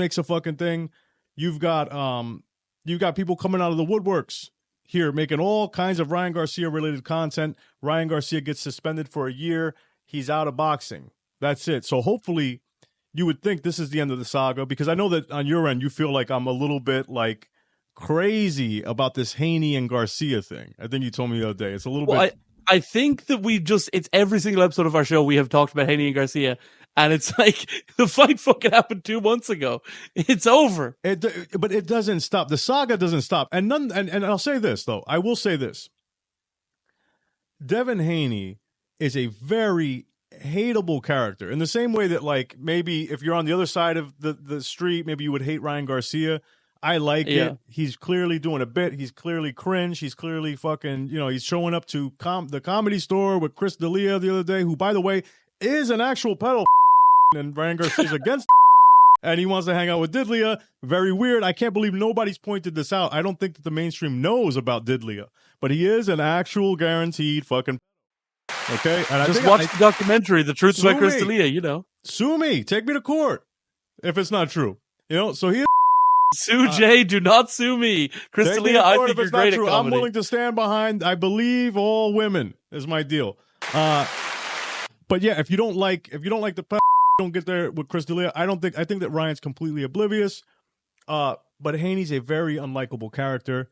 makes a fucking thing. You've got people coming out of the woodworks here making all kinds of Ryan Garcia related content. Ryan Garcia gets suspended for a year. He's out of boxing. That's it. So hopefully you would think this is the end of the saga, because I know that on your end you feel like I'm a little bit like crazy about this Haney and Garcia thing. I think you told me the other day. It's a little bit. I think that it's every single episode of our show we have talked about Haney and Garcia, and it's like the fight fucking happened 2 months ago. It's over. But it doesn't stop. The saga doesn't stop. And I'll say this though. I will say this. Devin Haney is a very hateable character in the same way that, like, maybe if you're on the other side of the street, maybe you would hate Ryan Garcia. I like it. He's clearly doing a bit. He's clearly cringe. He's clearly fucking, he's showing up to the Comedy Store with Chris D'Elia the other day, who, by the way, is an actual pedo, and Ryan Garcia's against and he wants to hang out with D'Elia. Very weird. I can't believe nobody's pointed this out. I don't think that the mainstream knows about D'Elia, but he is an actual guaranteed fucking okay? And just watch the documentary, The Truth About Chris D'Elia, Sue me. Take me to court if it's not true. So he Sue Jay, do not sue me. Chris D'Elia, I think you're great at comedy. I'm willing to stand behind, I believe, all women is my deal. But yeah, if you don't like the don't get there with Chris D'Elia, I think that Ryan's completely oblivious. But Haney's a very unlikable character.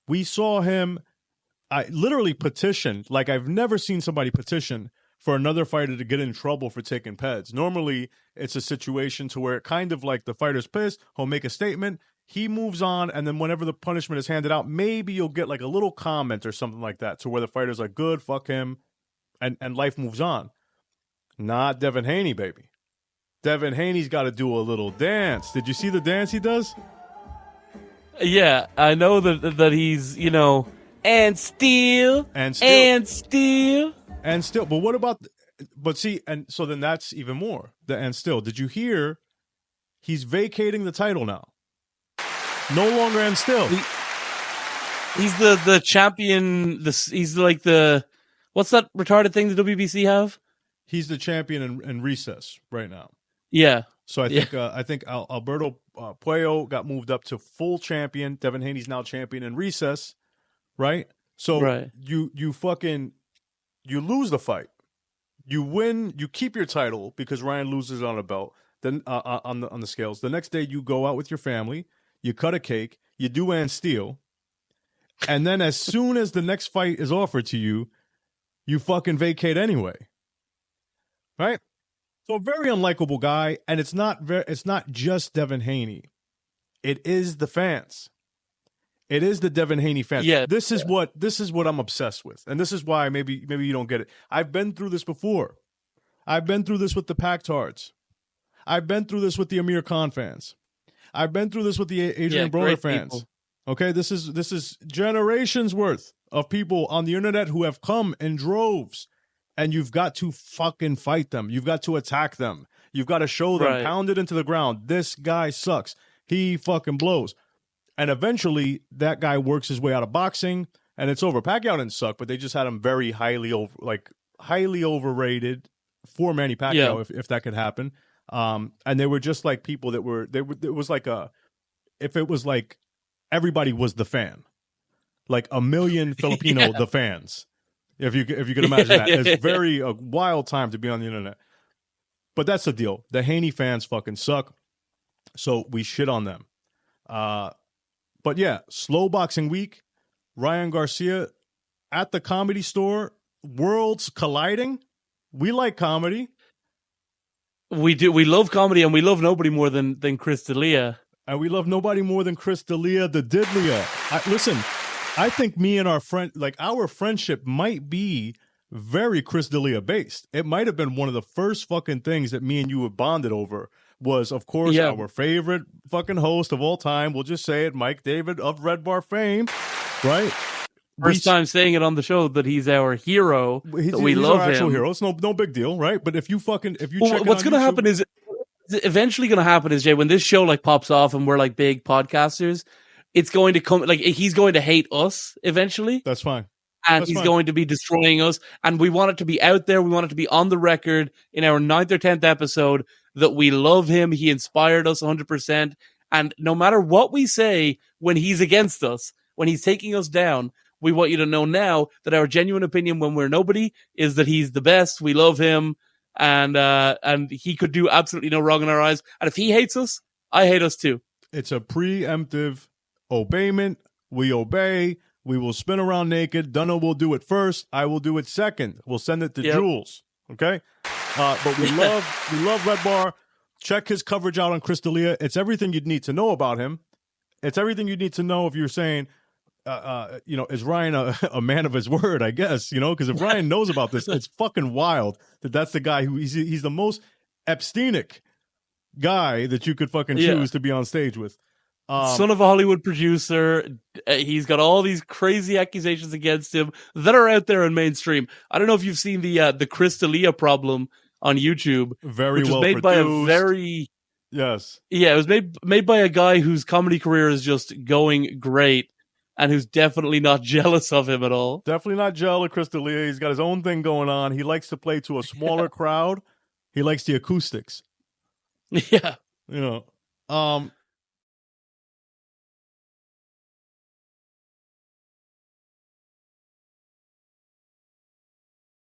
We saw him literally petition, like I've never seen somebody petition for another fighter to get in trouble for taking peds. Normally, it's a situation to where kind of like the fighter's pissed, he'll make a statement, he moves on, and then whenever the punishment is handed out, maybe you'll get like a little comment or something like that to where the fighter's like, good, fuck him, and life moves on. Not Devin Haney, baby. Devin Haney's got to do a little dance. Did you see the dance he does? Yeah, I know that he's, and still. But what about, and so then that's even more. And still, did you hear he's vacating the title now? No longer and still. He's the champion. He's like what's that retarded thing the WBC have? He's the champion in recess right now. Yeah. So I think Alberto Puello got moved up to full champion. Devin Haney's now champion in recess, right? So you lose the fight. You win, you keep your title because Ryan loses on a belt. Then on the scales. The next day you go out with your family, you cut a cake, you do and steal, and then as soon as the next fight is offered to you, you fucking vacate anyway. Right? So a very unlikable guy, and it's not just Devin Haney. It is the fans. It is the Devin Haney fans. Yeah, this is what I'm obsessed with, and this is why maybe you don't get it. I've been through this before. I've been through this with the Packtards. I've been through this with the Amir Khan fans. I've been through this with the Adrian Broner fans. People. Okay, this is generations worth of people on the internet who have come in droves, and you've got to fucking fight them. You've got to attack them. You've got to show them, pound it into the ground. This guy sucks. He fucking blows. And eventually, that guy works his way out of boxing, and it's over. Pacquiao didn't suck, but they just had him very highly overrated for Manny Pacquiao, if that could happen. And they were just like people that were. It was like if it was like everybody was the fan, like a million Filipino the fans. If you could imagine that, it's a wild time to be on the internet. But that's the deal. The Haney fans fucking suck, so we shit on them. But yeah, slow boxing week. Ryan Garcia at the Comedy Store. Worlds colliding. We like comedy. We do. We love comedy, and we love nobody more than Chris D'Elia. And we love nobody more than Chris D'Elia, the Didlia. Listen, I think me and our friendship might be very Chris D'Elia based. It might have been one of the first fucking things that me and you have bonded over. Was, of course, our favorite fucking host of all time. We'll just say it, Mike David of Red Bar fame, right? First time saying it on the show that he's our hero. We love our actual him. hero. It's no big deal, right? But if you check what's going to happen is eventually going to happen is, Jay, when this show pops off and we're like big podcasters, it's going to come he's going to hate us eventually. That's fine. And he's going to be destroying us. And we want it to be out there. We want it to be on the record in our 9th or 10th episode. that we love him. He inspired us 100%. And no matter what we say when he's against us, when he's taking us down, we want you to know now that our genuine opinion when we're nobody is that he's the best. We love him, and he could do absolutely no wrong in our eyes. And if he hates us, I hate us too. It's a preemptive obeyment. We obey. We will spin around naked. Dunno will do it first. I will do it second. We'll send it to Jules. Okay? But we love Red Bar. Check his coverage out on Chris D'Elia. It's everything you'd need to know about him. It's everything you need to know if you're saying, is Ryan a man of his word, I guess, because if Ryan knows about this, it's fucking wild that that's the guy who he's the most Epsteinic guy that you could fucking choose to be on stage with. Son of a Hollywood producer. He's got all these crazy accusations against him that are out there in mainstream. I don't know if you've seen the Chris D'Elia problem on YouTube. Very which well was made produced. by a very... Yes. Yeah, it was made by a guy whose comedy career is just going great and who's definitely not jealous of him at all. Definitely not jealous of Chris D'Elia. He's got his own thing going on. He likes to play to a smaller crowd. He likes the acoustics. Yeah.